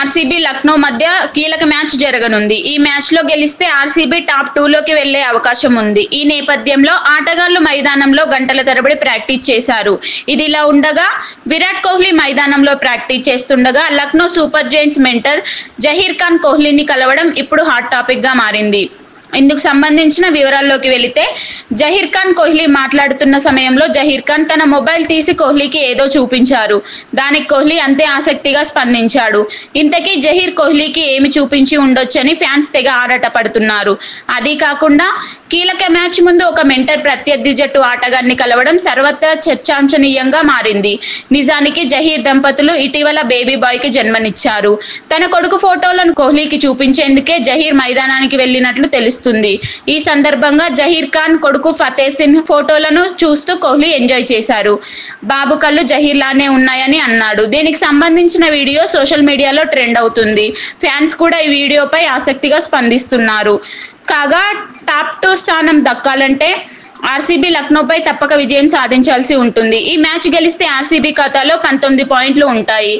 RCB Lucknow మధ్య కీలక match జరగనుంది. ఈ మ్యాచ్ లో గెలిస్తే ఆర్సీబీ టాప్ 2 లోకి వెళ్లే అవకాశం ఉంది. ఈ నేపథ్యంలో ఆటగాళ్లు మైదానంలో గంటల తరబడి ప్రాక్టీస్ చేశారు. ఇదిలా ఉండగా విరాట్ కోహ్లీ మైదానంలో ప్రాక్టీస్ చేస్తుండగా Lucknow super giants mentor Zaheer Khan కోహ్లీని కలవడం ఇప్పుడు హాట్ టాపిక్ గా మారింది. ఇందుకు సంబంధించిన వివరాల్లోకి వెళితే జహీర్ ఖాన్ కోహ్లీ మాట్లాడుతున్న సమయంలో జహీర్ ఖాన్ తన మొబైల్ తీసి కోహ్లీకి ఏదో చూపించారు. దానికి కోహ్లీ అంతే ఆసక్తిగా స్పందించాడు. ఇంతకీ జహీర్ కోహ్లీకి ఏమి చూపించి ఉండొచ్చని ఫ్యాన్స్ తెగ ఆరాట పడుతున్నారు. అది కాకుండా కీలక మ్యాచ్ ముందు ఒక మెంటర్ ప్రత్యర్థి జట్టు ఆటగాన్ని కలవడం సర్వత్రా చర్చాంశనీయంగా మారింది. నిజానికి జహీర్ దంపతులు ఇటీవల బేబీ బాయ్ కి జన్మనిచ్చారు. తన కొడుకు ఫోటోలను కోహ్లీకి చూపించేందుకే జహీర్ మైదానానికి వెళ్లినట్లు తెలుస్తుంది. ఈ సందర్భంగా జహీర్ ఖాన్ కొడుకు ఫతేసిన్ ఫోటోలను చూస్తూ కోహ్లీ ఎంజాయ్ చేశారు. బాబు కళ్ళు జహీర్ లానే ఉన్నాయని అన్నాడు. దీనికి సంబంధించిన వీడియో సోషల్ మీడియాలో ట్రెండ్ అవుతుంది. ఫ్యాన్స్ కూడా ఈ వీడియోపై ఆసక్తిగా స్పందిస్తున్నారు. కాగా టాప్ 2 స్థానం దక్కాలంటే ఆర్సీబీ లక్నోపై తప్పక విజయం సాధించాల్సి ఉంటుంది. ఈ మ్యాచ్ గెలిస్తే ఆర్సీబీ ఖాతాలో 19 పాయింట్లు ఉంటాయి.